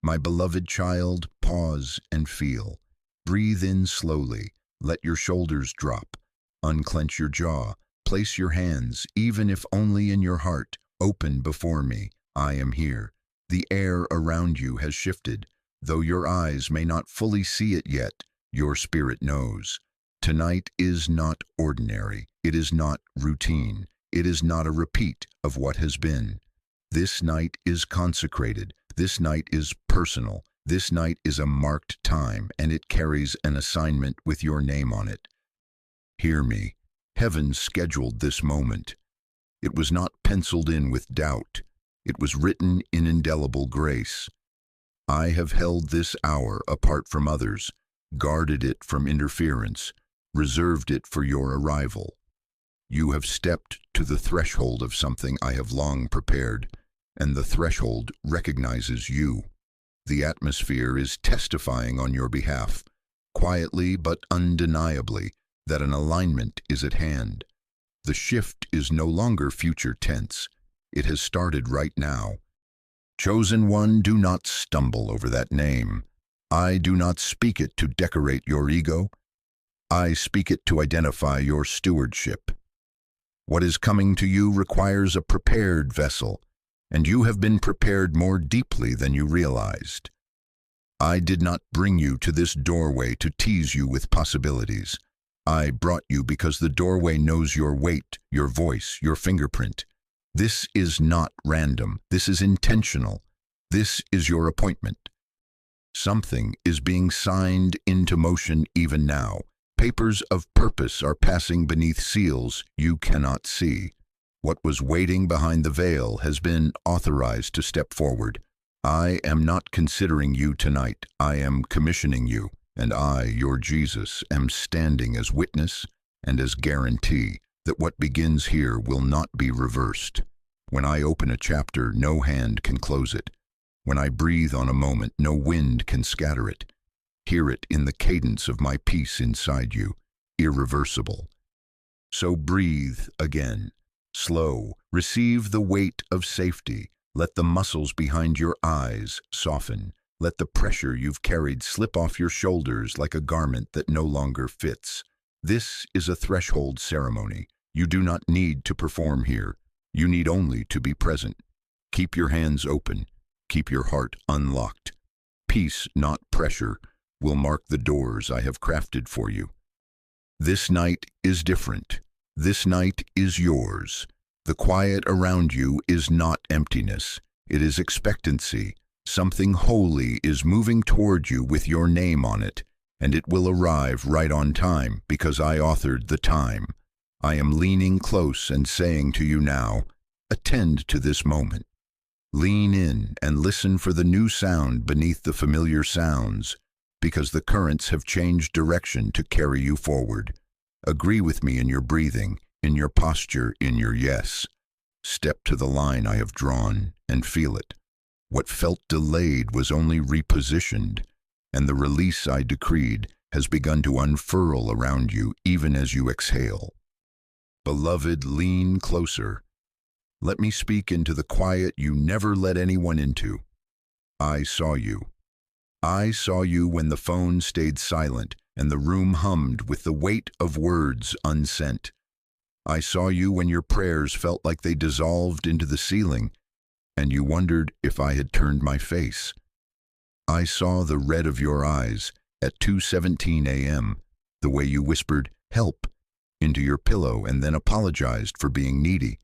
My beloved child, pause and feel. Breathe in slowly. Let your shoulders drop. Unclench your jaw. Place your hands, even if only in your heart, open before me. I am here. The air around you has shifted. Though your eyes may not fully see it yet, your spirit knows. Tonight is not ordinary. It is not routine. It is not a repeat of what has been. This night is consecrated. This night is personal. This night is a marked time, and it carries an assignment with your name on it. Hear me. Heaven scheduled this moment. It was not penciled in with doubt. It was written in indelible grace. I have held this hour apart from others, guarded it from interference, reserved it for your arrival. You have stepped to the threshold of something I have long prepared, and the threshold recognizes you. The atmosphere is testifying on your behalf, quietly but undeniably, that an alignment is at hand. The shift is no longer future tense. It has started right now. Chosen one, do not stumble over that name. I do not speak it to decorate your ego. I speak it to identify your stewardship. What is coming to you requires a prepared vessel, and you have been prepared more deeply than you realized. I did not bring you to this doorway to tease you with possibilities. I brought you because the doorway knows your weight, your voice, your fingerprint. This is not random. This is intentional. This is your appointment. Something is being signed into motion even now. Papers of purpose are passing beneath seals you cannot see. What was waiting behind the veil has been authorized to step forward. I am not considering you tonight. I am commissioning you, and I, your Jesus, am standing as witness and as guarantee that what begins here will not be reversed. When I open a chapter, no hand can close it. When I breathe on a moment, no wind can scatter it. Hear it in the cadence of my peace inside you, irreversible. So breathe again. Slow, receive the weight of safety. Let the muscles behind your eyes soften. Let the pressure you've carried slip off your shoulders like a garment that no longer fits. This is a threshold ceremony. You do not need to perform here. You need only to be present. Keep your hands open. Keep your heart unlocked. Peace, not pressure, will mark the doors I have crafted for you. This night is different. This night is yours. The quiet around you is not emptiness. It is expectancy. Something holy is moving toward you with your name on it, and it will arrive right on time because I authored the time. I am leaning close and saying to you now, attend to this moment. Lean in and listen for the new sound beneath the familiar sounds, because the currents have changed direction to carry you forward. Agree with me in your breathing, in your posture, in your yes. Step to the line I have drawn and feel it. What felt delayed was only repositioned, and the release I decreed has begun to unfurl around you even as you exhale. Beloved, lean closer. Let me speak into the quiet you never let anyone into. I saw you. I saw you when the phone stayed silent and the room hummed with the weight of words unsent. I saw you when your prayers felt like they dissolved into the ceiling, and you wondered if I had turned my face. I saw the red of your eyes at 2:17 a.m., the way you whispered, "Help," into your pillow and then apologized for being needy.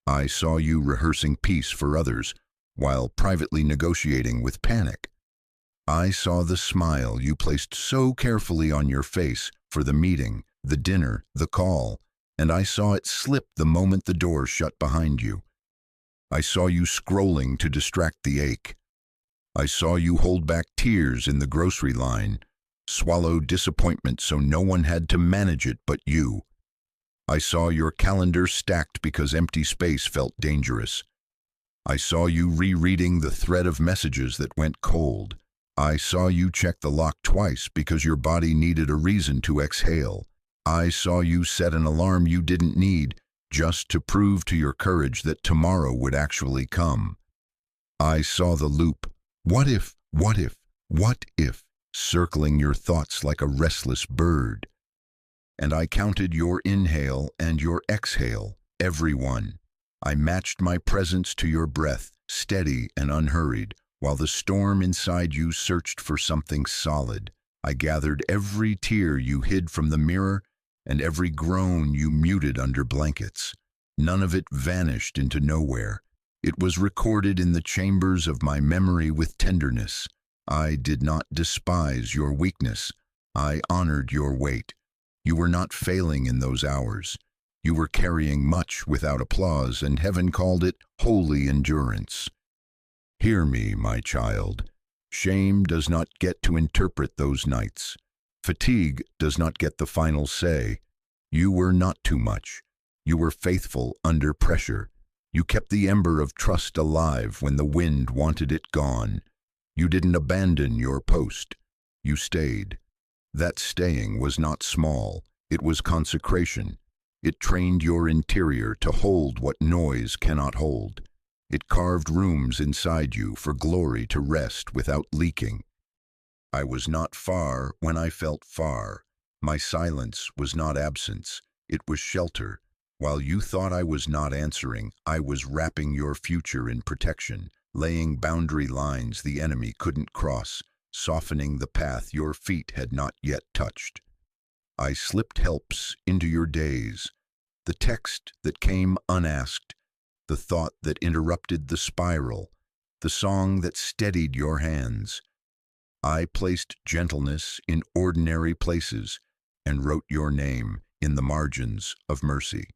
I saw you rehearsing peace for others while privately negotiating with panic. I saw the smile you placed so carefully on your face for the meeting, the dinner, the call, and I saw it slip the moment the door shut behind you. I saw you scrolling to distract the ache. I saw you hold back tears in the grocery line, swallow disappointment so no one had to manage it but you. I saw your calendar stacked because empty space felt dangerous. I saw you rereading the thread of messages that went cold. I saw you check the lock twice because your body needed a reason to exhale. I saw you set an alarm you didn't need just to prove to your courage that tomorrow would actually come. I saw the loop. What if? What if, what if, circling your thoughts like a restless bird. And I counted your inhale and your exhale, every one. I matched my presence to your breath, steady and unhurried, while the storm inside you searched for something solid. I gathered every tear you hid from the mirror and every groan you muted under blankets. None of it vanished into nowhere. It was recorded in the chambers of my memory with tenderness. I did not despise your weakness. I honored your weight. You were not failing in those hours. You were carrying much without applause, and heaven called it holy endurance. Hear me, my child. Shame does not get to interpret those nights. Fatigue does not get the final say. You were not too much. You were faithful under pressure. You kept the ember of trust alive when the wind wanted it gone. You didn't abandon your post. You stayed. That staying was not small. It was consecration. It trained your interior to hold what noise cannot hold. It carved rooms inside you for glory to rest without leaking. I was not far when I felt far. My silence was not absence. It was shelter. While you thought I was not answering, I was wrapping your future in protection, laying boundary lines the enemy couldn't cross, softening the path your feet had not yet touched. I slipped helps into your days, the text that came unasked, the thought that interrupted the spiral, the song that steadied your hands. I placed gentleness in ordinary places and wrote your name in the margins of mercy.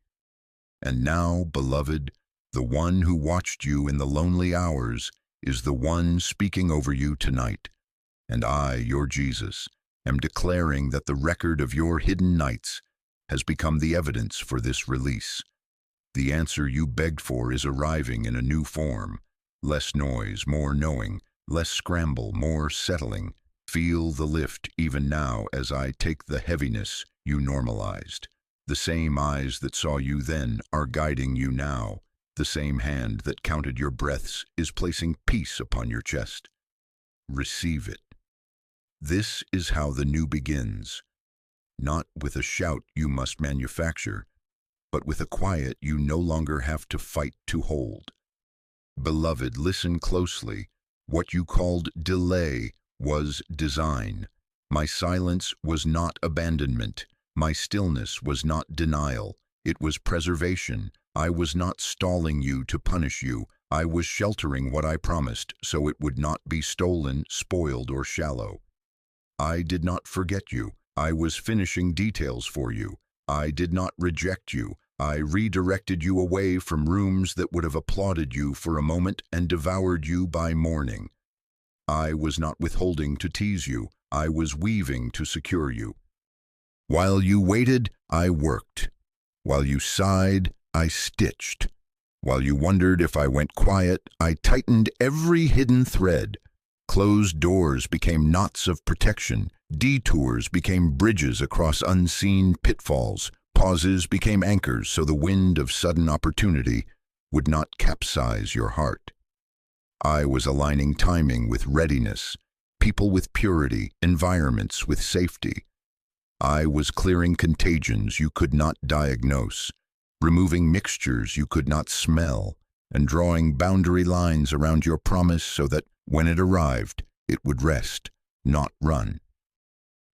And now, beloved, the one who watched you in the lonely hours is the one speaking over you tonight. And I, your Jesus, am declaring that the record of your hidden nights has become the evidence for this release. The answer you begged for is arriving in a new form. Less noise, more knowing. Less scramble, more settling. Feel the lift even now as I take the heaviness you normalized. The same eyes that saw you then are guiding you now. The same hand that counted your breaths is placing peace upon your chest. Receive it. This is how the new begins. Not with a shout you must manufacture, but with a quiet you no longer have to fight to hold. Beloved, listen closely. What you called delay was design. My silence was not abandonment. My stillness was not denial. It was preservation. I was not stalling you to punish you. I was sheltering what I promised so it would not be stolen, spoiled, or shallow. I did not forget you. I was finishing details for you. I did not reject you. I redirected you away from rooms that would have applauded you for a moment and devoured you by morning. I was not withholding to tease you. I was weaving to secure you. While you waited, I worked. While you sighed, I stitched. While you wondered if I went quiet, I tightened every hidden thread. Closed doors became knots of protection. Detours became bridges across unseen pitfalls. Pauses became anchors so the wind of sudden opportunity would not capsize your heart. I was aligning timing with readiness, people with purity, environments with safety. I was clearing contagions you could not diagnose, removing mixtures you could not smell, and drawing boundary lines around your promise so that when it arrived, it would rest, not run.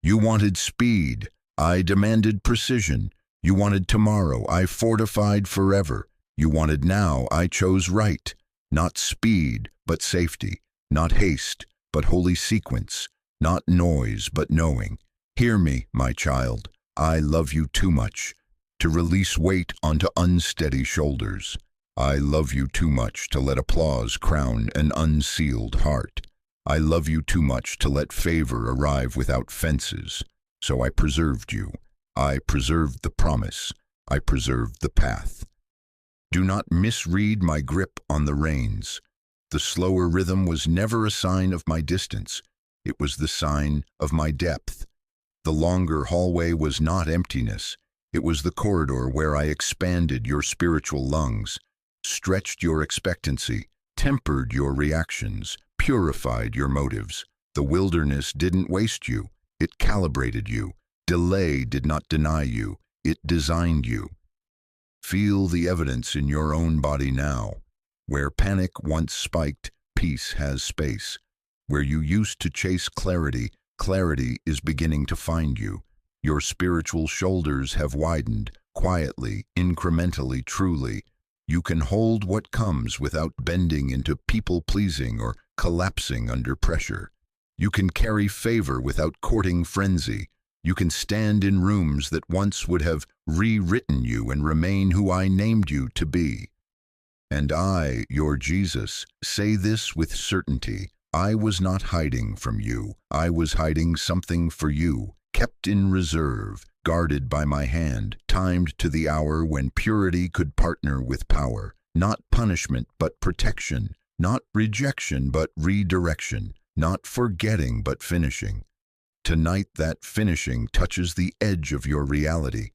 You wanted speed. I demanded precision. You wanted tomorrow. I fortified forever. You wanted now. I chose right. Not speed, but safety. Not haste, but holy sequence. Not noise, but knowing. Hear me, my child. I love you too much to release weight onto unsteady shoulders. I love you too much to let applause crown an unsealed heart. I love you too much to let favor arrive without fences. So I preserved you. I preserved the promise. I preserved the path. Do not misread my grip on the reins. The slower rhythm was never a sign of my distance. It was the sign of my depth. The longer hallway was not emptiness. It was the corridor where I expanded your spiritual lungs, stretched your expectancy, tempered your reactions, purified your motives. The wilderness didn't waste you, it calibrated you. Delay did not deny you, it designed you. Feel the evidence in your own body now. Where panic once spiked, peace has space. Where you used to chase clarity, clarity is beginning to find you. Your spiritual shoulders have widened, quietly, incrementally, truly. You can hold what comes without bending into people-pleasing or collapsing under pressure. You can carry favor without courting frenzy. You can stand in rooms that once would have rewritten you and remain who I named you to be. And I, your Jesus, say this with certainty. I was not hiding from you. I was hiding something for you, kept in reserve, guarded by my hand, timed to the hour when purity could partner with power. Not punishment, but protection. Not rejection, but redirection. Not forgetting, but finishing. Tonight that finishing touches the edge of your reality.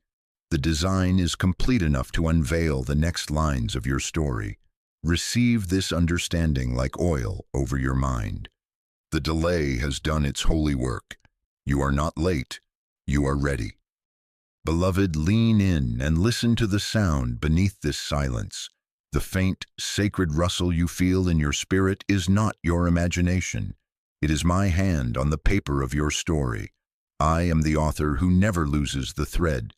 The design is complete enough to unveil the next lines of your story. Receive this understanding like oil over your mind. The delay has done its holy work. You are not late. You are ready. Beloved, lean in and listen to the sound beneath this silence. The faint, sacred rustle you feel in your spirit is not your imagination. It is my hand on the paper of your story. I am the author who never loses the thread,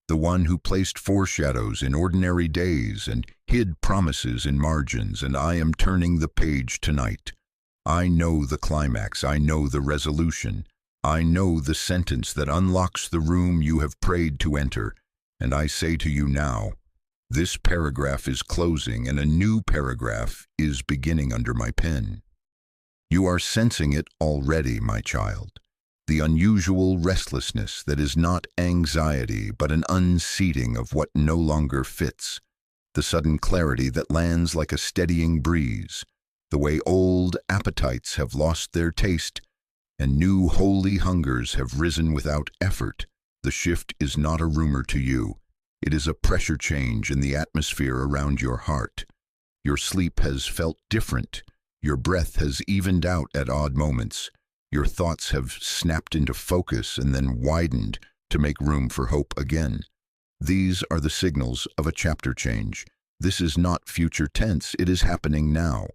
the one who placed foreshadows in ordinary days and hid promises in margins, and I am turning the page tonight. I know the climax, I know the resolution, I know the sentence that unlocks the room you have prayed to enter, and I say to you now, this paragraph is closing and a new paragraph is beginning under my pen. You are sensing it already, my child. The unusual restlessness that is not anxiety but an unseating of what no longer fits. The sudden clarity that lands like a steadying breeze. The way old appetites have lost their taste and new holy hungers have risen without effort. The shift is not a rumor to you. It is a pressure change in the atmosphere around your heart. Your sleep has felt different. Your breath has evened out at odd moments. Your thoughts have snapped into focus and then widened to make room for hope again. These are the signals of a chapter change. This is not future tense, it is happening now.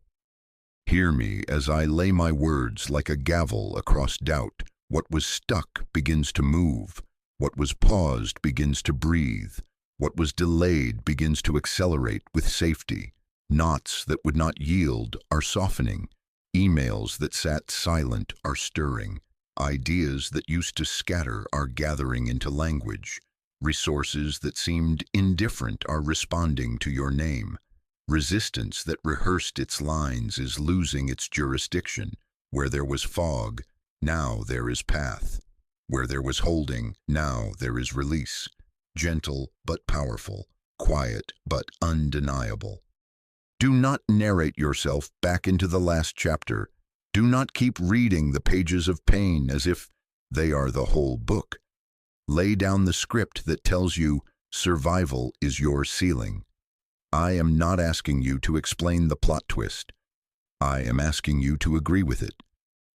Hear me as I lay my words like a gavel across doubt. What was stuck begins to move. What was paused begins to breathe. What was delayed begins to accelerate with safety. Knots that would not yield are softening. Emails that sat silent are stirring. Ideas that used to scatter are gathering into language. Resources that seemed indifferent are responding to your name. Resistance that rehearsed its lines is losing its jurisdiction. Where there was fog, now there is path. Where there was holding, now there is release. Gentle but powerful, quiet but undeniable. Do not narrate yourself back into the last chapter. Do not keep reading the pages of pain as if they are the whole book. Lay down the script that tells you survival is your ceiling. I am not asking you to explain the plot twist. I am asking you to agree with it.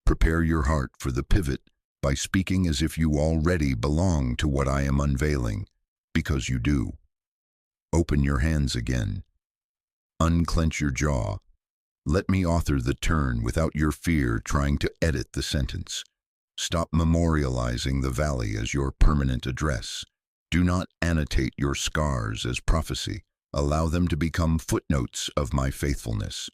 Prepare your heart for the pivot by speaking as if you already belong to what I am unveiling, because you do. Open your hands again. Unclench your jaw. Let me author the turn without your fear trying to edit the sentence. Stop memorializing the valley as your permanent address. Do not annotate your scars as prophecy. Allow them to become footnotes of my faithfulness.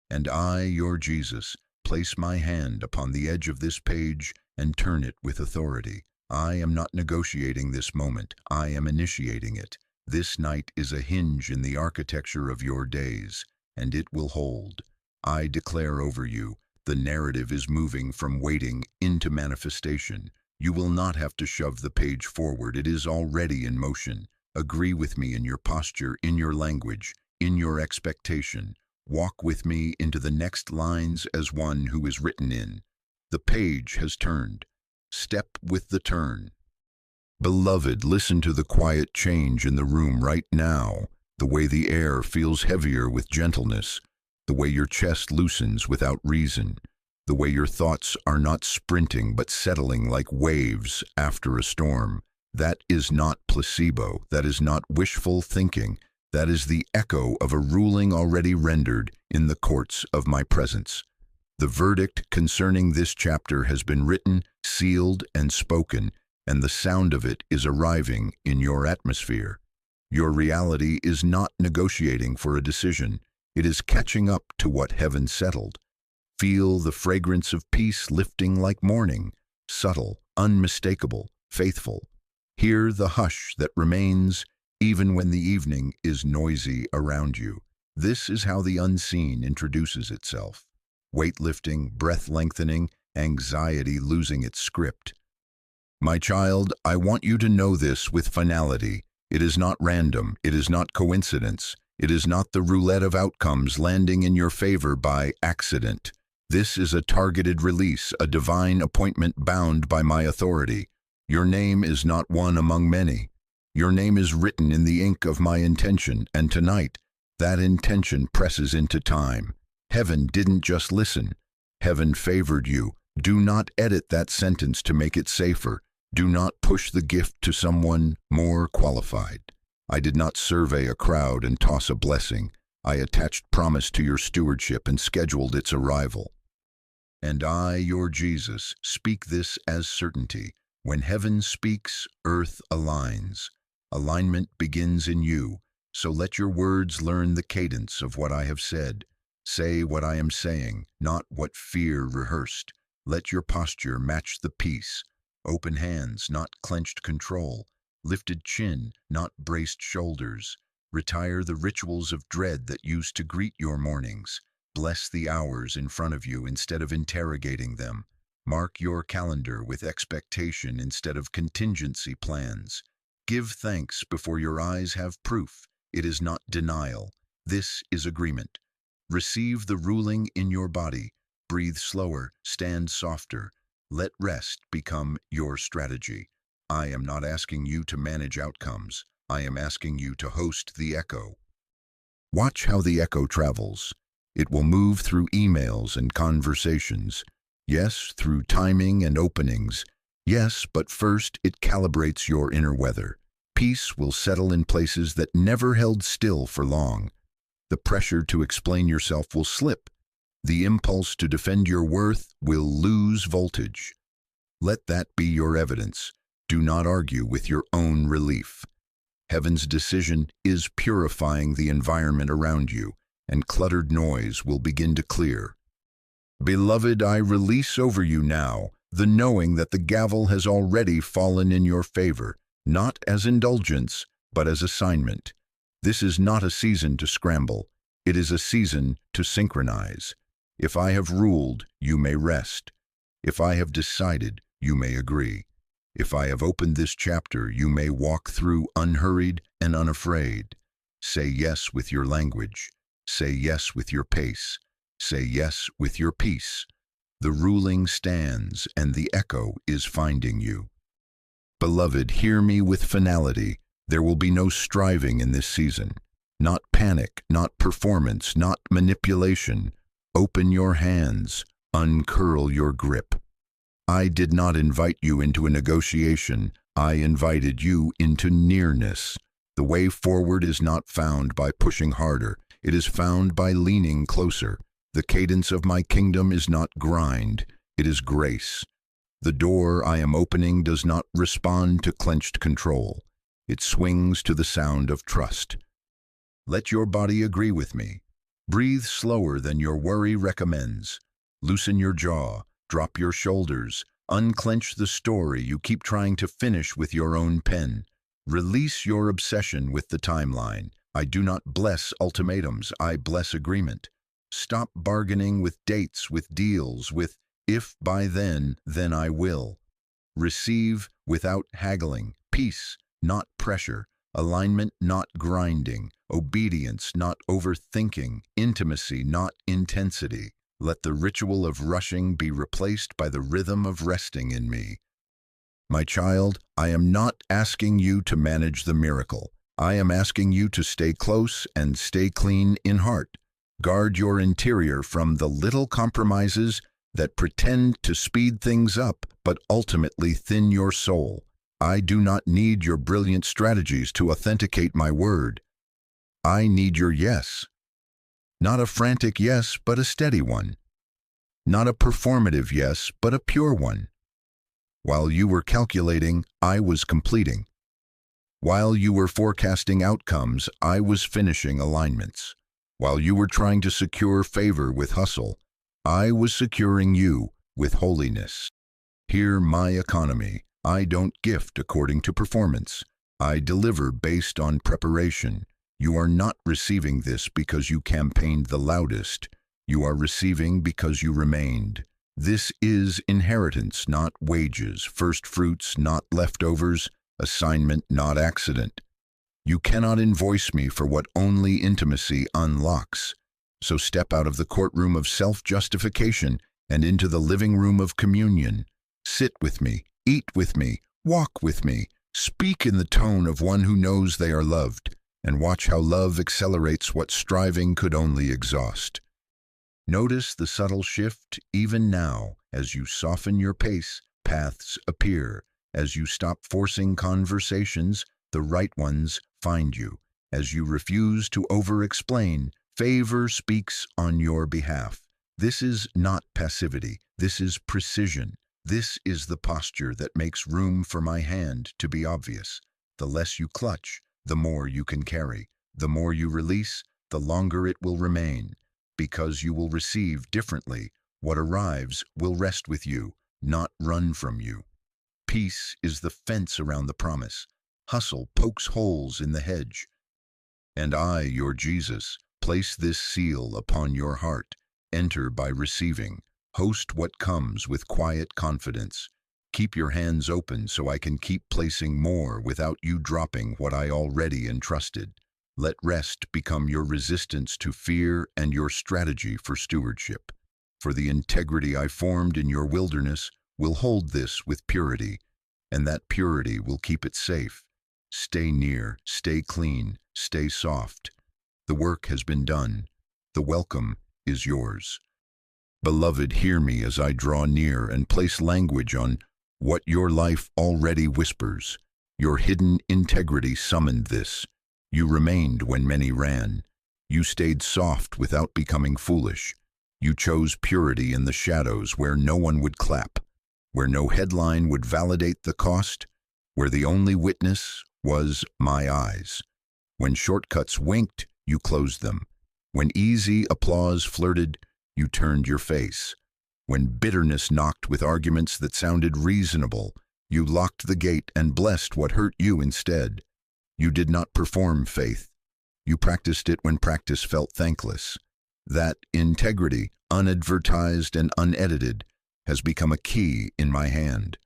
And I, your Jesus, place my hand upon the edge of this page and turn it with authority. I am not negotiating this moment. I am initiating it. This night is a hinge in the architecture of your days, and it will hold. I declare over you, the narrative is moving from waiting into manifestation. You will not have to shove the page forward. It is already in motion. Agree with me in your posture, in your language, in your expectation. Walk with me into the next lines as one who is written in. The page has turned. Step with the turn. Beloved, listen to the quiet change in the room right now, the way the air feels heavier with gentleness, the way your chest loosens without reason, the way your thoughts are not sprinting but settling like waves after a storm. That is not placebo. That is not wishful thinking. That is the echo of a ruling already rendered in the courts of my presence. The verdict concerning this chapter has been written, sealed, and spoken, and the sound of it is arriving in your atmosphere. Your reality is not negotiating for a decision. It is catching up to what heaven settled. Feel the fragrance of peace lifting like morning, subtle, unmistakable, faithful. Hear the hush that remains even when the evening is noisy around you. This is how the unseen introduces itself. Weight lifting, breath lengthening, anxiety losing its script. My child, I want you to know this with finality. It is not random. It is not coincidence. It is not the roulette of outcomes landing in your favor by accident. This is a targeted release, a divine appointment bound by my authority. Your name is not one among many. Your name is written in the ink of my intention, and tonight, that intention presses into time. Heaven didn't just listen. Heaven favored you. Do not edit that sentence to make it safer. Do not push the gift to someone more qualified. I did not survey a crowd and toss a blessing. I attached promise to your stewardship and scheduled its arrival. And I, your Jesus, speak this as certainty. When heaven speaks, earth aligns. Alignment begins in you, so let your words learn the cadence of what I have said. Say what I am saying, not what fear rehearsed. Let your posture match the peace. Open hands, not clenched control. Lifted chin, not braced shoulders. Retire the rituals of dread that used to greet your mornings. Bless the hours in front of you instead of interrogating them. Mark your calendar with expectation instead of contingency plans. Give thanks before your eyes have proof. It is not denial. This is agreement. Receive the ruling in your body. Breathe slower, stand softer. Let rest become your strategy. I am not asking you to manage outcomes. I am asking you to host the echo. Watch how the echo travels. It will move through emails and conversations. Yes, through timing and openings. Yes, but first it calibrates your inner weather. Peace will settle in places that never held still for long. The pressure to explain yourself will slip. The impulse to defend your worth will lose voltage. Let that be your evidence. Do not argue with your own relief. Heaven's decision is purifying the environment around you, and cluttered noise will begin to clear. Beloved, I release over you now the knowing that the gavel has already fallen in your favor, not as indulgence, but as assignment. This is not a season to scramble. It is a season to synchronize. If I have ruled, you may rest. If I have decided, you may agree. If I have opened this chapter, you may walk through unhurried and unafraid. Say yes with your language. Say yes with your pace. Say yes with your peace. The ruling stands, and the echo is finding you. Beloved, hear me with finality. There will be no striving in this season. Not panic, not performance, not manipulation. Open your hands. Uncurl your grip. I did not invite you into a negotiation. I invited you into nearness. The way forward is not found by pushing harder. It is found by leaning closer. The cadence of my kingdom is not grind. It is grace. The door I am opening does not respond to clenched control. It swings to the sound of trust. Let your body agree with me. Breathe slower than your worry recommends. Loosen your jaw. Drop your shoulders. Unclench the story you keep trying to finish with your own pen. Release your obsession with the timeline. I do not bless ultimatums. I bless agreement. Stop bargaining with dates, with deals, with if by then I will. Receive without haggling. Peace, not pressure. Alignment, not grinding. Obedience, not overthinking. Intimacy, not intensity. Let the ritual of rushing be replaced by the rhythm of resting in me. My child, I am not asking you to manage the miracle. I am asking you to stay close and stay clean in heart. Guard your interior from the little compromises that pretend to speed things up but ultimately thin your soul. I do not need your brilliant strategies to authenticate my word. I need your yes. Not a frantic yes, but a steady one. Not a performative yes, but a pure one. While you were calculating, I was completing. While you were forecasting outcomes, I was finishing alignments. While you were trying to secure favor with hustle, I was securing you with holiness. Hear my economy. I don't gift according to performance. I deliver based on preparation. You are not receiving this because you campaigned the loudest. You are receiving because you remained. This is inheritance, not wages, first fruits, not leftovers, assignment, not accident. You cannot invoice me for what only intimacy unlocks. So step out of the courtroom of self-justification and into the living room of communion. Sit with me, eat with me, walk with me, speak in the tone of one who knows they are loved, and watch how love accelerates what striving could only exhaust. Notice the subtle shift even now. As you soften your pace, paths appear. As you stop forcing conversations, the right ones find you. As you refuse to over-explain, favor speaks on your behalf. This is not passivity. This is precision. This is the posture that makes room for my hand to be obvious. The less you clutch, the more you can carry. The more you release, the longer it will remain. Because you will receive differently, what arrives will rest with you, not run from you. Peace is the fence around the promise. Hustle pokes holes in the hedge. And I, your Jesus, place this seal upon your heart. Enter by receiving. Host what comes with quiet confidence. Keep your hands open so I can keep placing more without you dropping what I already entrusted. Let rest become your resistance to fear and your strategy for stewardship. For the integrity I formed in your wilderness will hold this with purity, and that purity will keep it safe. Stay near, stay clean, stay soft. The work has been done. The welcome is yours. Beloved, hear me as I draw near and place language on what your life already whispers. Your hidden integrity summoned this. You remained when many ran. You stayed soft without becoming foolish. You chose purity in the shadows where no one would clap, where no headline would validate the cost, where the only witness was my eyes. When shortcuts winked, you closed them. When easy applause flirted, you turned your face. When bitterness knocked with arguments that sounded reasonable, you locked the gate and blessed what hurt you instead. You did not perform faith. You practiced it when practice felt thankless. That integrity, unadvertised and unedited, has become a key in my hand.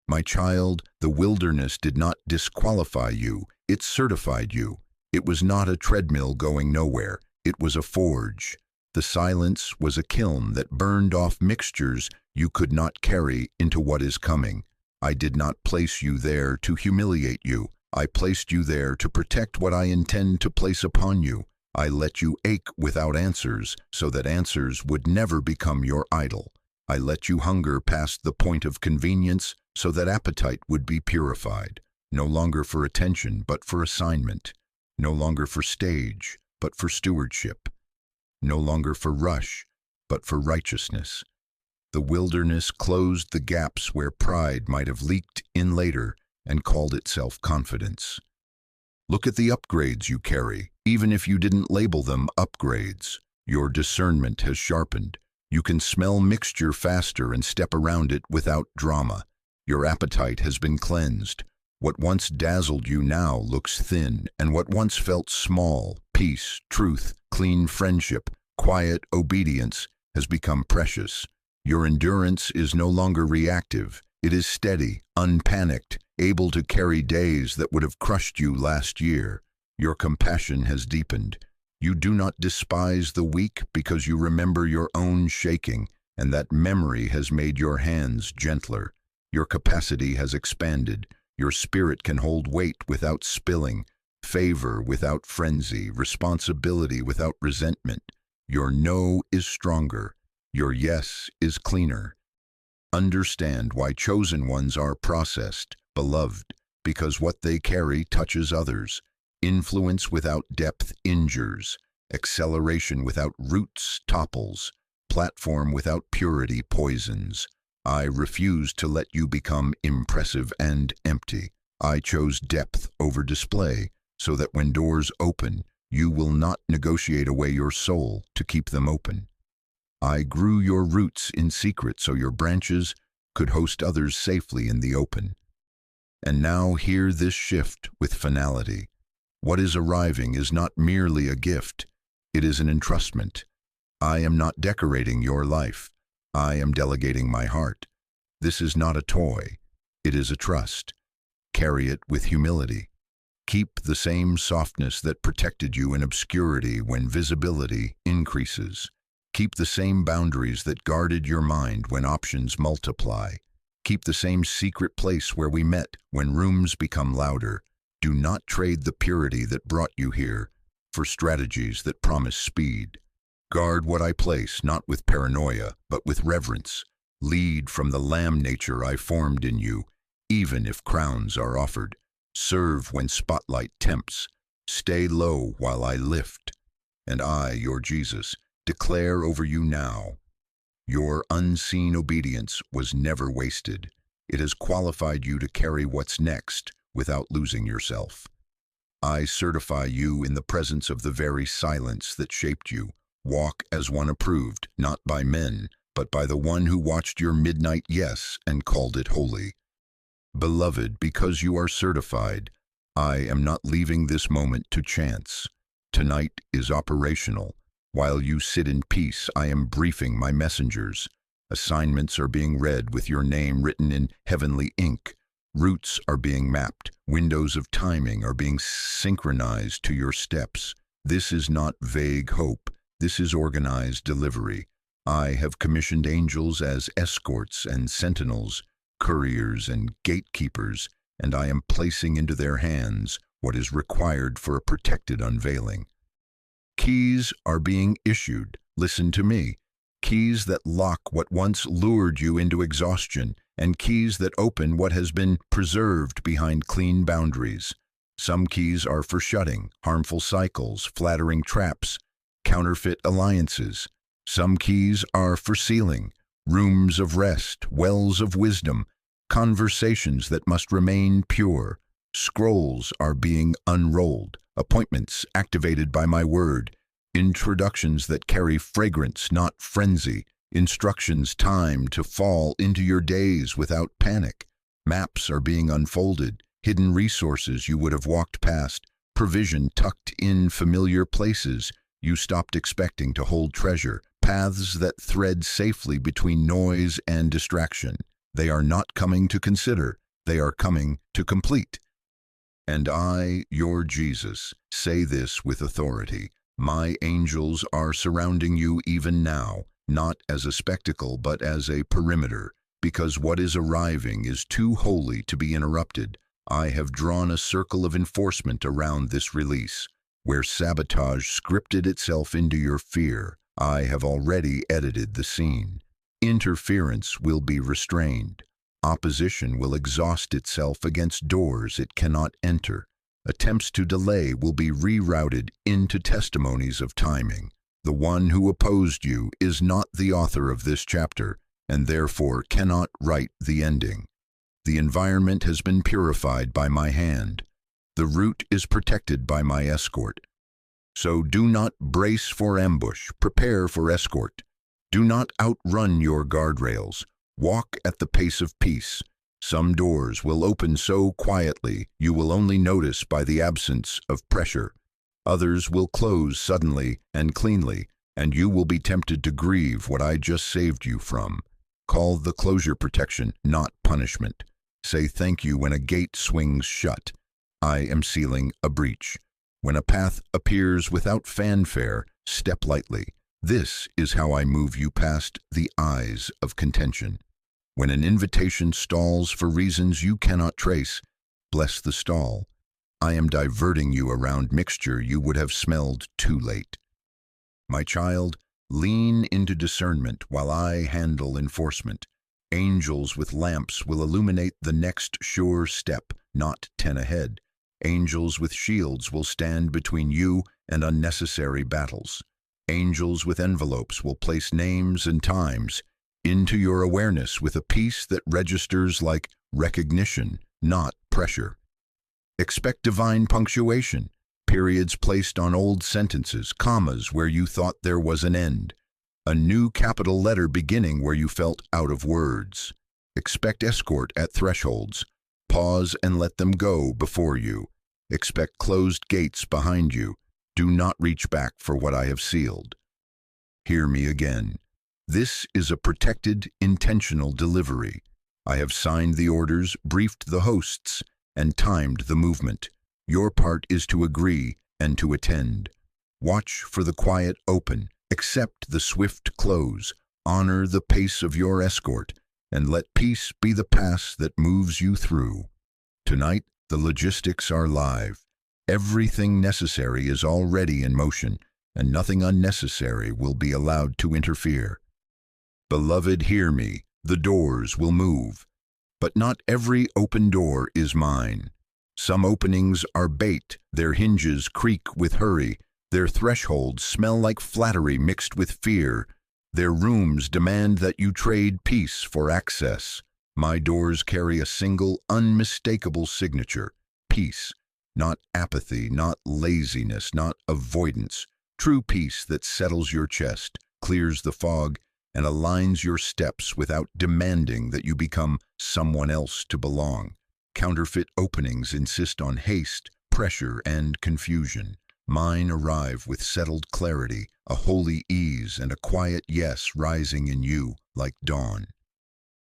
My child, the wilderness did not disqualify you, it certified you. It was not a treadmill going nowhere, it was a forge. The silence was a kiln that burned off mixtures you could not carry into what is coming. I did not place you there to humiliate you. I placed you there to protect what I intend to place upon you. I let you ache without answers so that answers would never become your idol. I let you hunger past the point of convenience so that appetite would be purified, no longer for attention but for assignment, no longer for stage but for stewardship, no longer for rush but for righteousness. The wilderness closed the gaps where pride might have leaked in later and called itself confidence. Look at the upgrades you carry, even if you didn't label them upgrades. Your discernment has sharpened. You can smell mixture faster and step around it without drama. Your appetite has been cleansed. What once dazzled you now looks thin, and what once felt small, peace, truth, clean friendship, quiet obedience, has become precious. Your endurance is no longer reactive. It is steady, unpanicked, able to carry days that would have crushed you last year. Your compassion has deepened. You do not despise the weak because you remember your own shaking, and that memory has made your hands gentler. Your capacity has expanded. Your spirit can hold weight without spilling, favor without frenzy, responsibility without resentment. Your no is stronger. Your yes is cleaner. Understand why chosen ones are processed, beloved, because what they carry touches others. Influence without depth injures. Acceleration without roots topples. Platform without purity poisons. I refuse to let you become impressive and empty. I chose depth over display, so that when doors open, you will not negotiate away your soul to keep them open. I grew your roots in secret so your branches could host others safely in the open. And now hear this shift with finality. What is arriving is not merely a gift, it is an entrustment. I am not decorating your life, I am delegating my heart. This is not a toy, it is a trust. Carry it with humility. Keep the same softness that protected you in obscurity when visibility increases. Keep the same boundaries that guarded your mind when options multiply. Keep the same secret place where we met when rooms become louder. Do not trade the purity that brought you here for strategies that promise speed. Guard what I place, not with paranoia, but with reverence. Lead from the lamb nature I formed in you, even if crowns are offered. Serve when spotlight tempts. Stay low while I lift. And I, your Jesus, declare over you now. Your unseen obedience was never wasted. It has qualified you to carry what's next without losing yourself. I certify you in the presence of the very silence that shaped you. Walk as one approved, not by men, but by the one who watched your midnight yes and called it holy. Beloved, because you are certified, I am not leaving this moment to chance. Tonight is operational. While you sit in peace, I am briefing my messengers. Assignments are being read with your name written in heavenly ink. Routes are being mapped. Windows of timing are being synchronized to your steps. This is not vague hope. This is organized delivery. I have commissioned angels as escorts and sentinels, couriers and gatekeepers, and I am placing into their hands what is required for a protected unveiling. Keys are being issued. Listen to me. Keys that lock what once lured you into exhaustion, and keys that open what has been preserved behind clean boundaries. Some keys are for shutting harmful cycles, flattering traps, counterfeit alliances. Some keys are for sealing rooms of rest, wells of wisdom, conversations that must remain pure. Scrolls are being unrolled, appointments activated by my word, introductions that carry fragrance, not frenzy, instructions timed to fall into your days without panic. Maps are being unfolded, hidden resources you would have walked past, provision tucked in familiar places you stopped expecting to hold treasure, paths that thread safely between noise and distraction. They are not coming to consider, they are coming to complete. And I, your Jesus, say this with authority. My angels are surrounding you even now, not as a spectacle but as a perimeter, because what is arriving is too holy to be interrupted. I have drawn a circle of enforcement around this release. Where sabotage scripted itself into your fear, I have already edited the scene. Interference will be restrained. Opposition will exhaust itself against doors it cannot enter. Attempts to delay will be rerouted into testimonies of timing. The one who opposed you is not the author of this chapter, and therefore cannot write the ending. The environment has been purified by my hand. The route is protected by my escort. So do not brace for ambush, prepare for escort. Do not outrun your guardrails. Walk at the pace of peace. Some doors will open so quietly you will only notice by the absence of pressure. Others will close suddenly and cleanly, and you will be tempted to grieve what I just saved you from. Call the closure protection, not punishment. Say thank you when a gate swings shut. I am sealing a breach. When a path appears without fanfare, step lightly. This is how I move you past the eyes of contention. When an invitation stalls for reasons you cannot trace, bless the stall. I am diverting you around mixture you would have smelled too late. My child, Lean into discernment while I handle enforcement. Angels with lamps will illuminate the next sure step, not 10 ahead. Angels with shields will stand between you and unnecessary battles. Angels with envelopes will place names and times into your awareness with a peace that registers like recognition, not pressure. Expect divine punctuation, periods placed on old sentences, commas where you thought there was an end. A new capital letter beginning where you felt out of words. Expect escort at thresholds. Pause and let them go before you. Expect closed gates behind you. Do not reach back for what I have sealed. Hear me again. This is a protected, intentional delivery. I have signed the orders, briefed the hosts, and timed the movement. Your part is to agree and to attend. Watch for the quiet open. Accept the swift close, honor the pace of your escort, and let peace be the pass that moves you through. Tonight, the logistics are live. Everything necessary is already in motion, and nothing unnecessary will be allowed to interfere. Beloved, hear me. The doors will move. But not every open door is mine. Some openings are bait, their hinges creak with hurry. Their thresholds smell like flattery mixed with fear. Their rooms demand that you trade peace for access. My doors carry a single, unmistakable signature. Peace. Not apathy, not laziness, not avoidance. True peace that settles your chest, clears the fog, and aligns your steps without demanding that you become someone else to belong. Counterfeit openings insist on haste, pressure, and confusion. Mine arrive with settled clarity, a holy ease, and a quiet yes rising in you like dawn.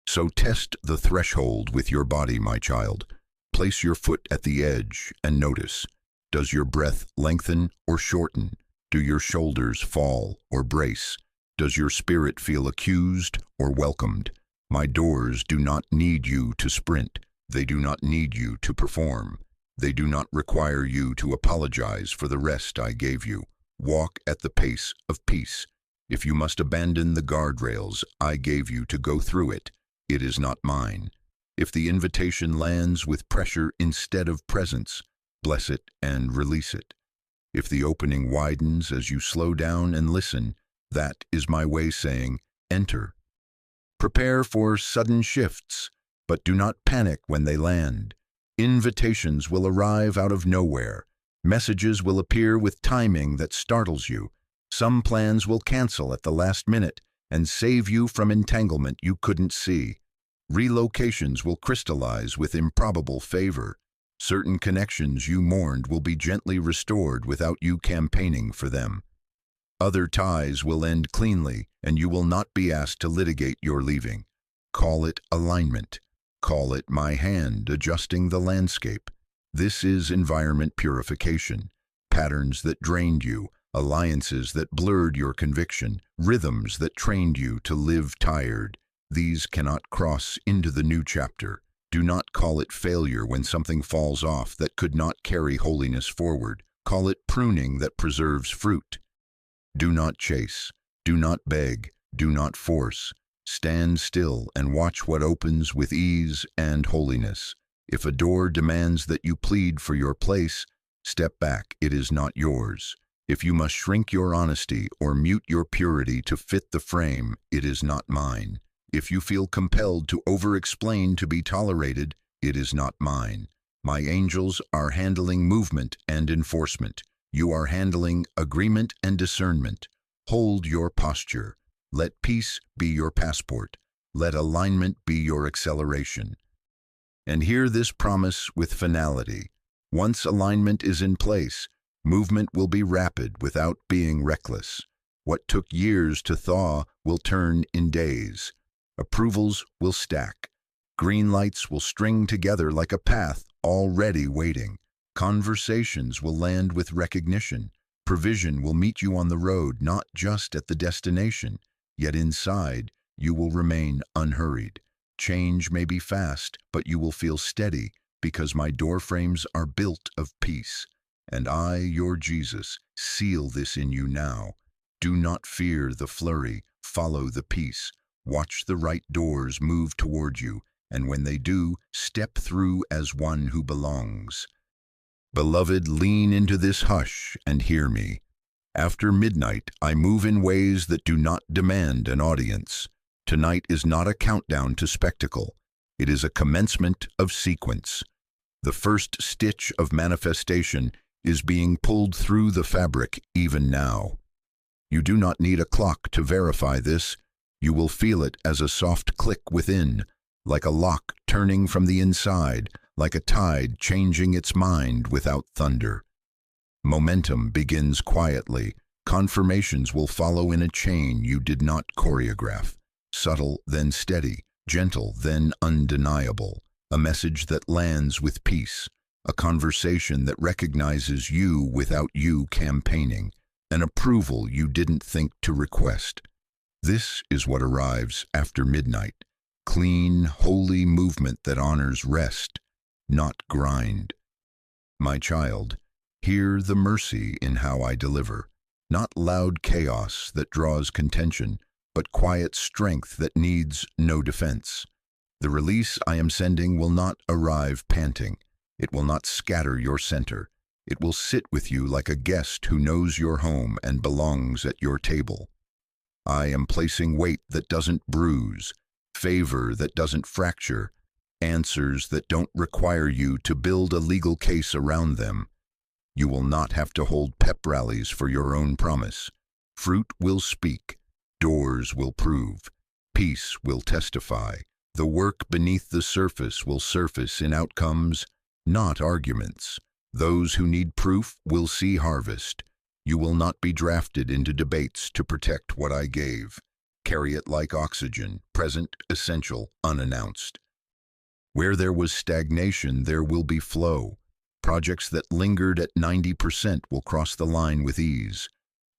So test the threshold with your body, my child. Place your foot at the edge and notice. Does your breath lengthen or shorten? Do your shoulders fall or brace? Does your spirit feel accused or welcomed? My doors do not need you to sprint. They do not need you to perform. They do not require you to apologize for the rest I gave you. Walk at the pace of peace. If you must abandon the guardrails I gave you to go through it, it is not mine. If the invitation lands with pressure instead of presence, bless it and release it. If the opening widens as you slow down and listen, that is my way saying, enter. Prepare for sudden shifts, but do not panic when they land. Invitations will arrive out of nowhere. Messages will appear with timing that startles you. Some plans will cancel at the last minute and save you from entanglement you couldn't see. Relocations will crystallize with improbable favor. Certain connections you mourned will be gently restored without you campaigning for them. Other ties will end cleanly, and you will not be asked to litigate your leaving. Call it alignment. Call it my hand adjusting the landscape. This is environment purification. Patterns that drained you, alliances that blurred your conviction, rhythms that trained you to live tired. These cannot cross into the new chapter. Do not call it failure when something falls off that could not carry holiness forward. Call it pruning that preserves fruit. Do not chase. Do not beg. Do not force. Stand still and watch what opens with ease and holiness. If a door demands that you plead for your place, step back, it is not yours. If you must shrink your honesty or mute your purity to fit the frame, it is not mine. If you feel compelled to over-explain to be tolerated, it is not mine. My angels are handling movement and enforcement. You are handling agreement and discernment. Hold your posture. Let peace be your passport. Let alignment be your acceleration. And hear this promise with finality. Once alignment is in place, movement will be rapid without being reckless. What took years to thaw will turn in days. Approvals will stack. Green lights will string together like a path already waiting. Conversations will land with recognition. Provision will meet you on the road, not just at the destination. Yet inside, you will remain unhurried. Change may be fast, but you will feel steady because my doorframes are built of peace. And I, your Jesus, seal this in you now. Do not fear the flurry, follow the peace. Watch the right doors move toward you, and when they do, step through as one who belongs. Beloved, lean into this hush and hear me. After midnight, I move in ways that do not demand an audience. Tonight is not a countdown to spectacle. It is a commencement of sequence. The first stitch of manifestation is being pulled through the fabric even now. You do not need a clock to verify this. You will feel it as a soft click within, like a lock turning from the inside, like a tide changing its mind without thunder. Momentum begins quietly. Confirmations will follow in a chain you did not choreograph. Subtle, then steady. Gentle, then undeniable. A message that lands with peace. A conversation that recognizes you without you campaigning. An approval you didn't think to request. This is what arrives after midnight. Clean, holy movement that honors rest, not grind. My child, hear the mercy in how I deliver. Not loud chaos that draws contention, but quiet strength that needs no defense. The release I am sending will not arrive panting. It will not scatter your center. It will sit with you like a guest who knows your home and belongs at your table. I am placing weight that doesn't bruise, favor that doesn't fracture, answers that don't require you to build a legal case around them. You will not have to hold pep rallies for your own promise. Fruit will speak, doors will prove, peace will testify. The work beneath the surface will surface in outcomes, not arguments. Those who need proof will see harvest. You will not be drafted into debates to protect what I gave. Carry it like oxygen, present, essential, unannounced. Where there was stagnation, there will be flow. Projects that lingered at 90% will cross the line with ease.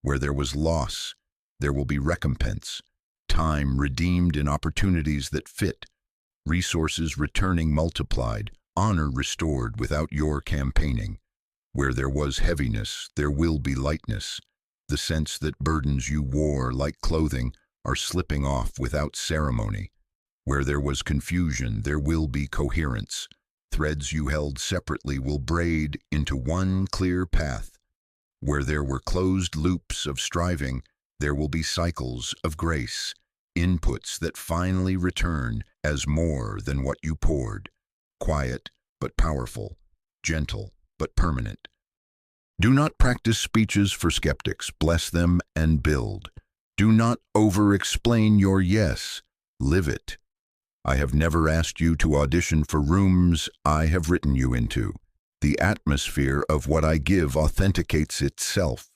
Where there was loss, there will be recompense. Time redeemed in opportunities that fit. Resources returning multiplied. Honor restored without your campaigning. Where there was heaviness, there will be lightness. The sense that burdens you wore like clothing are slipping off without ceremony. Where there was confusion, there will be coherence. Threads you held separately will braid into one clear path. Where there were closed loops of striving, there will be cycles of grace, inputs that finally return as more than what you poured. Quiet but powerful, gentle but permanent. Do not practice speeches for skeptics. Bless them and build. Do not over-explain your yes. Live it. I have never asked you to audition for rooms I have written you into. The atmosphere of what I give authenticates itself.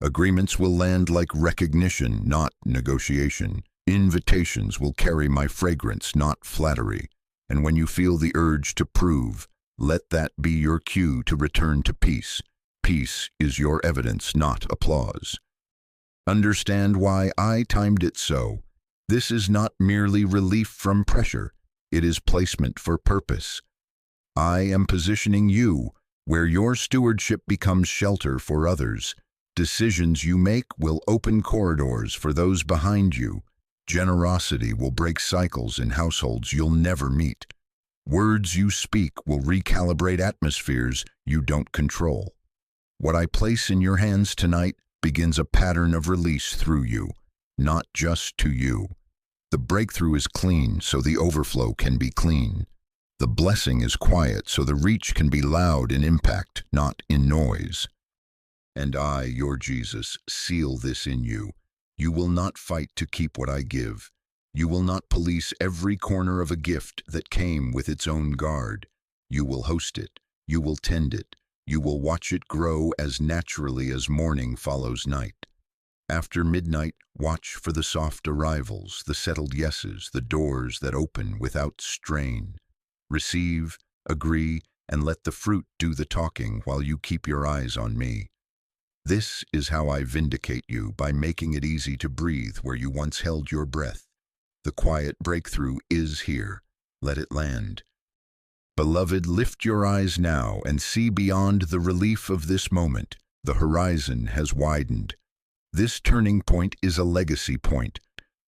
Agreements will land like recognition, not negotiation. Invitations will carry my fragrance, not flattery. And when you feel the urge to prove, let that be your cue to return to peace. Peace is your evidence, not applause. Understand why I timed it so. This is not merely relief from pressure. It is placement for purpose. I am positioning you where your stewardship becomes shelter for others. Decisions you make will open corridors for those behind you. Generosity will break cycles in households you'll never meet. Words you speak will recalibrate atmospheres you don't control. What I place in your hands tonight begins a pattern of release through you, not just to you. The breakthrough is clean, so the overflow can be clean. The blessing is quiet, so the reach can be loud in impact, not in noise. And I, your Jesus, seal this in you. You will not fight to keep what I give. You will not police every corner of a gift that came with its own guard. You will host it. You will tend it. You will watch it grow as naturally as morning follows night. After midnight, watch for the soft arrivals, the settled yeses, the doors that open without strain. Receive, agree, and let the fruit do the talking while you keep your eyes on me. This is how I vindicate you, by making it easy to breathe where you once held your breath. The quiet breakthrough is here. Let it land. Beloved, lift your eyes now and see beyond the relief of this moment. The horizon has widened. This turning point is a legacy point.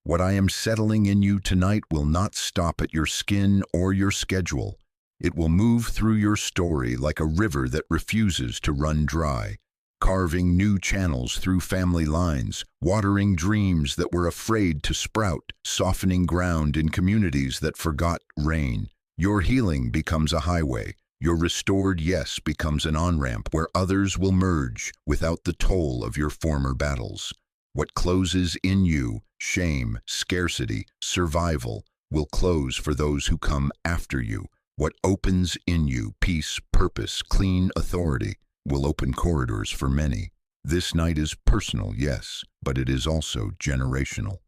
What I am settling in you tonight will not stop at your skin or your schedule. It will move through your story like a river that refuses to run dry, carving new channels through family lines, watering dreams that were afraid to sprout, softening ground in communities that forgot rain. Your healing becomes a highway. Your restored yes becomes an on-ramp where others will merge without the toll of your former battles. What closes in you, shame, scarcity, survival, will close for those who come after you. What opens in you, peace, purpose, clean authority, will open corridors for many. This night is personal, yes, but it is also generational.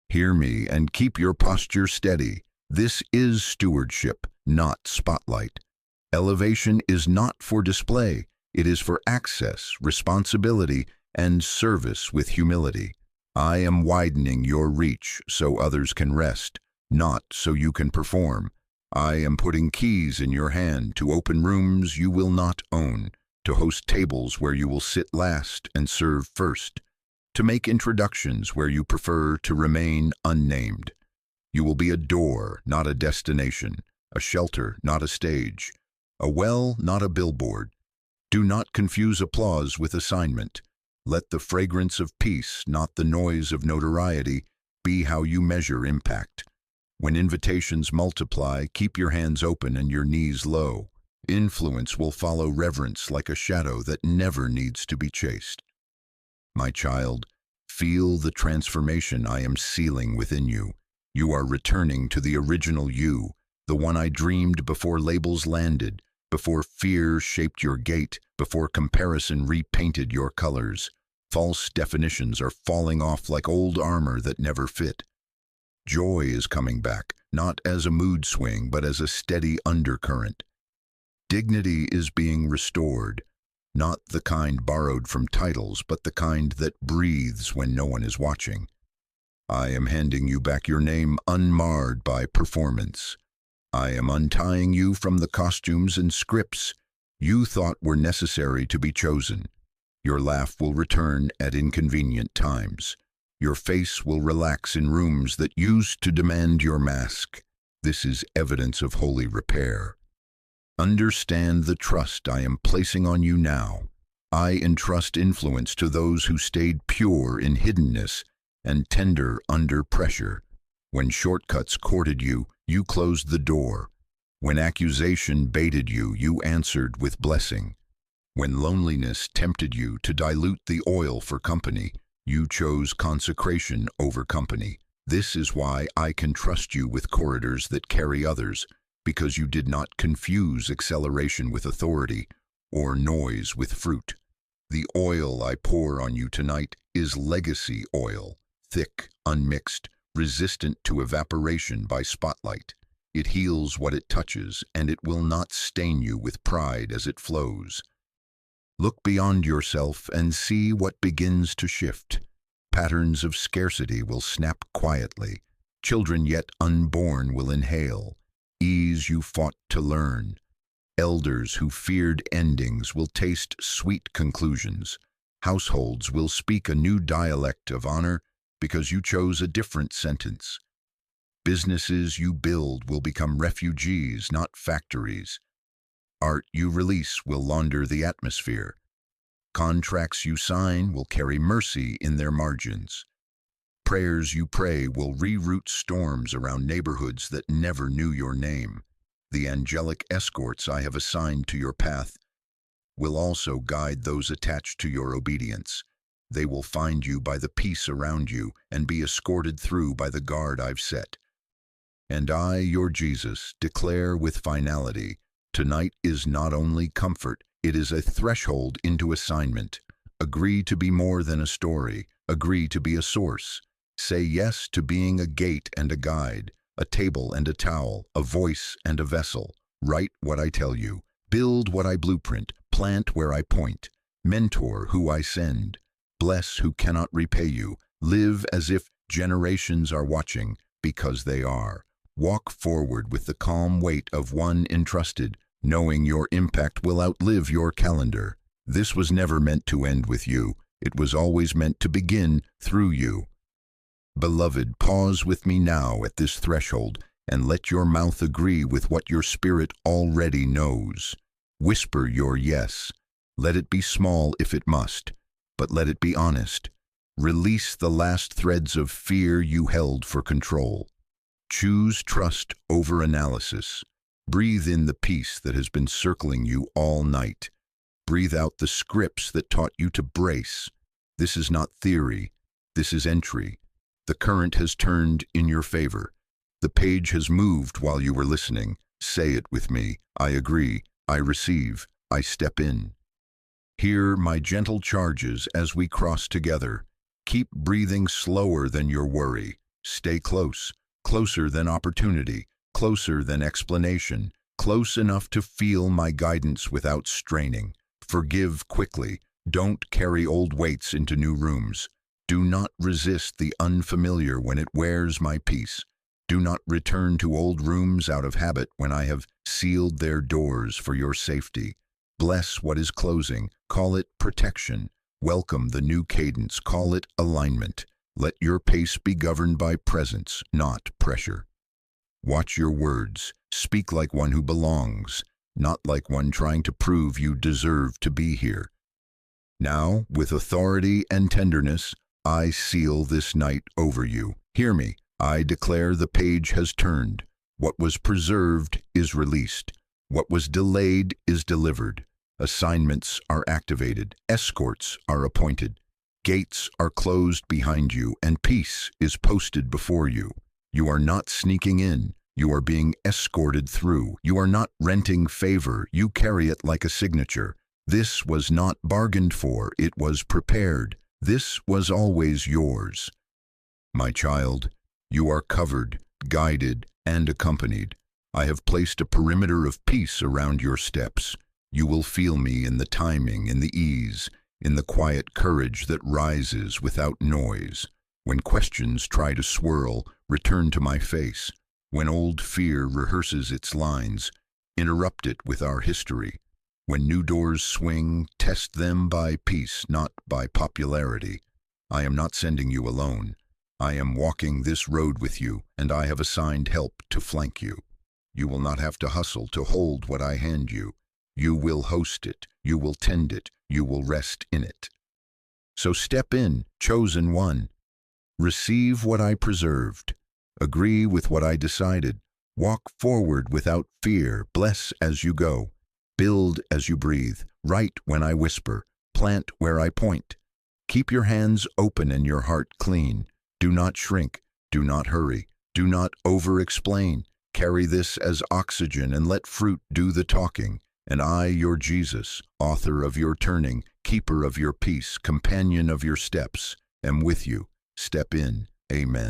Hear me and keep your posture steady. This is stewardship, not spotlight. Elevation is not for display. It is for access, responsibility, and service with humility. I am widening your reach so others can rest, not so you can perform. I am putting keys in your hand to open rooms you will not own, to host tables where you will sit last and serve first, to make introductions where you prefer to remain unnamed. You will be a door, not a destination, a shelter, not a stage, a well, not a billboard. Do not confuse applause with assignment. Let the fragrance of peace, not the noise of notoriety, be how you measure impact. When invitations multiply, keep your hands open and your knees low. Influence will follow reverence like a shadow that never needs to be chased. My child, feel the transformation I am sealing within you. You are returning to the original you, the one I dreamed before labels landed, before fear shaped your gait, before comparison repainted your colors. False definitions are falling off like old armor that never fit. Joy is coming back, not as a mood swing, but as a steady undercurrent. Dignity is being restored, not the kind borrowed from titles, but the kind that breathes when no one is watching. I am handing you back your name unmarred by performance. I am untying you from the costumes and scripts you thought were necessary to be chosen. Your laugh will return at inconvenient times. Your face will relax in rooms that used to demand your mask. This is evidence of holy repair. Understand the trust I am placing on you now. I entrust influence to those who stayed pure in hiddenness and tender under pressure. When shortcuts courted you, you closed the door. When accusation baited you, you answered with blessing. When loneliness tempted you to dilute the oil for company, you chose consecration over company. This is why I can trust you with corridors that carry others, because you did not confuse acceleration with authority or noise with fruit. The oil I pour on you tonight is legacy oil, thick, unmixed, resistant to evaporation by spotlight. It heals what it touches, and it will not stain you with pride as it flows. Look beyond yourself and see what begins to shift. Patterns of scarcity will snap quietly. Children yet unborn will inhale. Ease you fought to learn. Elders who feared endings will taste sweet conclusions. Households will speak a new dialect of honor because you chose a different sentence. Businesses you build will become refugees, not factories. Art you release will launder the atmosphere. Contracts you sign will carry mercy in their margins. Prayers you pray will reroute storms around neighborhoods that never knew your name. The angelic escorts I have assigned to your path will also guide those attached to your obedience. They will find you by the peace around you and be escorted through by the guard I've set. And I, your Jesus, declare with finality, tonight is not only comfort, it is a threshold into assignment. Agree to be more than a story. Agree to be a source. Say yes to being a gate and a guide, a table and a towel, a voice and a vessel. Write what I tell you. Build what I blueprint. Plant where I point. Mentor who I send. Bless who cannot repay you. Live as if generations are watching, because they are. Walk forward with the calm weight of one entrusted, knowing your impact will outlive your calendar. This was never meant to end with you. It was always meant to begin through you. Beloved, pause with me now at this threshold and let your mouth agree with what your spirit already knows. Whisper your yes. Let it be small if it must, but let it be honest. Release the last threads of fear you held for control. Choose trust over analysis. Breathe in the peace that has been circling you all night. Breathe out the scripts that taught you to brace. This is not theory. This is entry. The current has turned in your favor. The page has moved while you were listening. Say it with me. I agree. I receive. I step in. Hear my gentle charges as we cross together. Keep breathing slower than your worry. Stay close, closer than opportunity, closer than explanation, close enough to feel my guidance without straining. Forgive quickly. Don't carry old weights into new rooms. Do not resist the unfamiliar when it wears my peace. Do not return to old rooms out of habit when I have sealed their doors for your safety. Bless what is closing. Call it protection. Welcome the new cadence. Call it alignment. Let your pace be governed by presence, not pressure. Watch your words. Speak like one who belongs, not like one trying to prove you deserve to be here. Now, with authority and tenderness, I seal this night over you. Hear me. I declare the page has turned. What was preserved is released. What was delayed is delivered. Assignments are activated. Escorts are appointed. Gates are closed behind you, and peace is posted before you. You are not sneaking in. You are being escorted through. You are not renting favor. You carry it like a signature. This was not bargained for. It was prepared. This was always yours. My child, you are covered, guided, and accompanied. I have placed a perimeter of peace around your steps. You will feel me in the timing, in the ease, in the quiet courage that rises without noise. When questions try to swirl, return to my face. When old fear rehearses its lines, interrupt it with our history. When new doors swing, test them by peace, not by popularity. I am not sending you alone. I am walking this road with you, and I have assigned help to flank you. You will not have to hustle to hold what I hand you. You will host it. You will tend it. You will rest in it. So step in, chosen one. Receive what I preserved. Agree with what I decided. Walk forward without fear. Bless as you go. Build as you breathe. Write when I whisper. Plant where I point. Keep your hands open and your heart clean. Do not shrink. Do not hurry. Do not over-explain. Carry this as oxygen and let fruit do the talking. And I, your Jesus, author of your turning, keeper of your peace, companion of your steps, am with you. Step in. Amen.